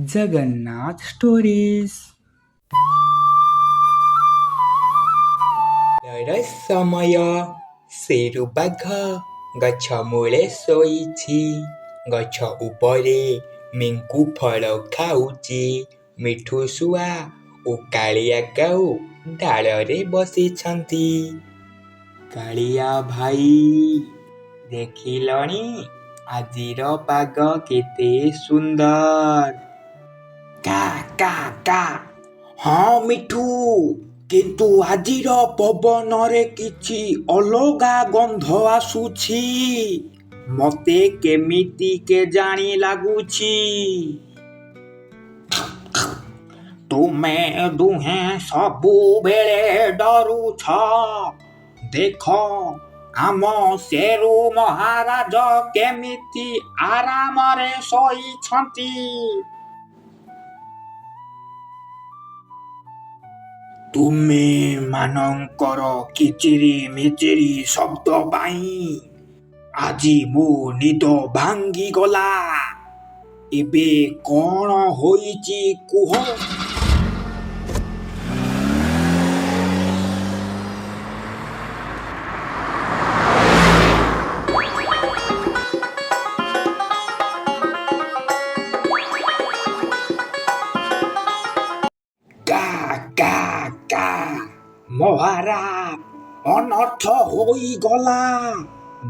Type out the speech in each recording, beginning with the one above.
Jagannath storeys. ସମୟ ସେରୁ ବାଘ ଗଛ ମୂଳେ ଶୋଇଛି। ଗଛ ଉପରେ ମିଙ୍କୁ ଫଳ ଖାଉଛି। ମିଠୁ ଶୁଆ ଓ କାଳିଆ କାଉ ଡାଳରେ ବସିଛନ୍ତି। କାଳିଆ ଭାଇ, ଦେଖିଲଣି ଆଜିର ପାଗ କେତେ ସୁନ୍ଦର। କା କା କା। ହଁ ମିଠୁ, କିନ୍ତୁ ଆଜିର ପବନରେ କିଛି ଅଲଗା ଗନ୍ଧ ଆସୁଛି। ମତେ କେମିତି କେଜାଣି ଲାଗୁଛି। ତୁମେ ଦୁହେଁ ସବୁବେଳେ ଡରୁଛ। ଦେଖ, ଆମ ଶେରୁ ମହାରାଜ କେମିତି ଆରାମରେ ଶୋଇଛନ୍ତି। ତୁମେ ମାନଙ୍କର କିଚିରି ମିଚିରି ଶବ୍ଦ ପାଇଁ ଆଜି ମୋ ନିଦ ଭାଙ୍ଗିଗଲା। ଏବେ କ'ଣ ହୋଇଛି କୁହ? କା କା କା। ମହାରାଜ, ଅନର୍ଥ ହୋଇଗଲା।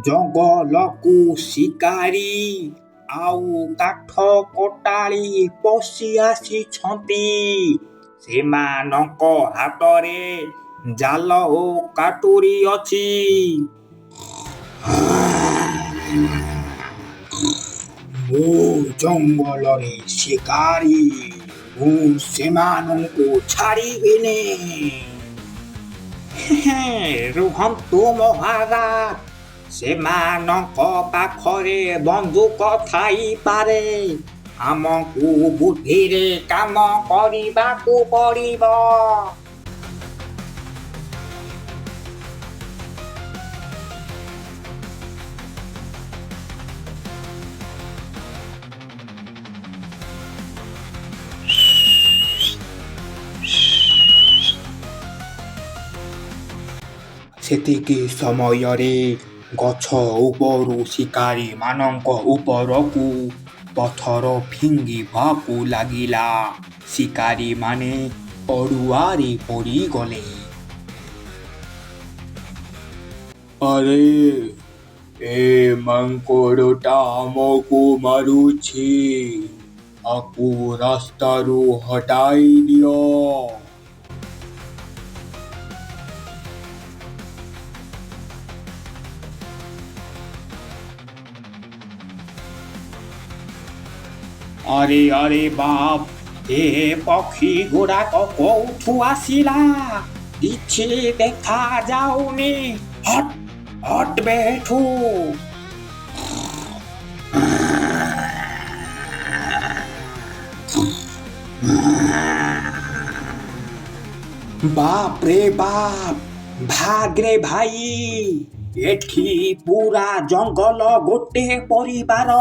ଜଙ୍ଗଲକୁ ଶିକାରୀ ଆଉ କାଠ କଟାଳି ପଶି ଆସିଛନ୍ତି। ସେମାନଙ୍କ ହାତରେ ଜାଲ ଓ କାଟୁରି ଅଛି। ମୁଁ ଜଙ୍ଗଲରେ ଶିକାରୀ, ମୁଁ ସେମାନଙ୍କୁ ଛାଡ଼ିବିନି। ରୁହନ୍ତୁ ମହାରାଜ, ସେମାନଙ୍କ ପାଖରେ ବନ୍ଧୁକ ଥାଇପାରେ। ଆମକୁ ବୁଦ୍ଧିରେ କାମ କରିବାକୁ ପଡ଼ିବ। ସେତିକି ସମୟରେ ଗଛ ଉପରୁ ଶିକାରୀମାନଙ୍କ ଉପରକୁ ପଥର ଫିଙ୍ଗିବାକୁ ଲାଗିଲା। ଶିକାରୀମାନେ ଅଡ଼ୁଆରେ ପଡ଼ିଗଲେ। ଆରେ, ଏ ମାଙ୍କଡ଼ଟା ଆମକୁ ମାରୁଛି। ଆକୁ ରାସ୍ତାରୁ ହଟାଇ ଦିଅ। ଆରେ ଆରେ ବାପ, ଏ ପକ୍ଷୀ ଗୁଡ଼ାକ କୋଉଠୁ ଆସିଲା? କିଛି ଦେଖାଯାଉନି। ହଟ୍ ହଟ୍ ବେଠୁ। ବାପ ରେ ବାପ, ଭାଗ୍ରେ ଭାଇ। ଏଠି ପୁରା ଜଙ୍ଗଲ ଗୋଟେ ପରିବାର।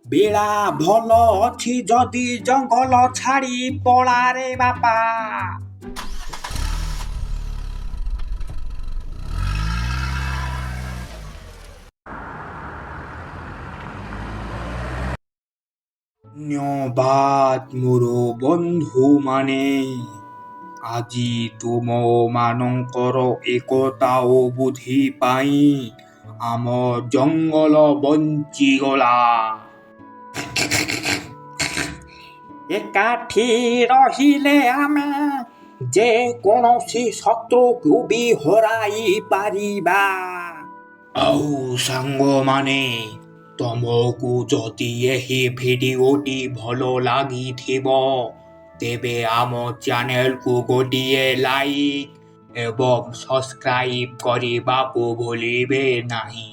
ବେଳା ଭଲ ଅଛି ଯଦି ଜଙ୍ଗଲ ଛାଡ଼ି ପଳାରେ ବାପା। ଧନ୍ୟବାଦ ମୋର ବନ୍ଧୁମାନେ। ଆଜି ତୁମମାନଙ୍କର ଏକତା ଓ ବୁଦ୍ଧି ପାଇଁ ଆମ ଜଙ୍ଗଲ ବଞ୍ଚିଗଲା। ଏକାଠି ରହିଲେ ଆମେ ଯେ କୌଣସି ଶତ୍ରୁକୁ ବି ହରାଇ ପାରିବା। ଆଉ ସାଙ୍ଗମାନେ, ତମକୁ ଯଦି ଏହି ଭିଡ଼ିଓଟି ଭଲ ଲାଗିଥିବ ତେବେ ଆମ ଚ୍ୟାନେଲକୁ ଗୋଟିଏ ଲାଇକ୍ ଏବଂ ସବସ୍କ୍ରାଇବ୍ କରିବାକୁ ଭୁଲିବେ ନାହିଁ।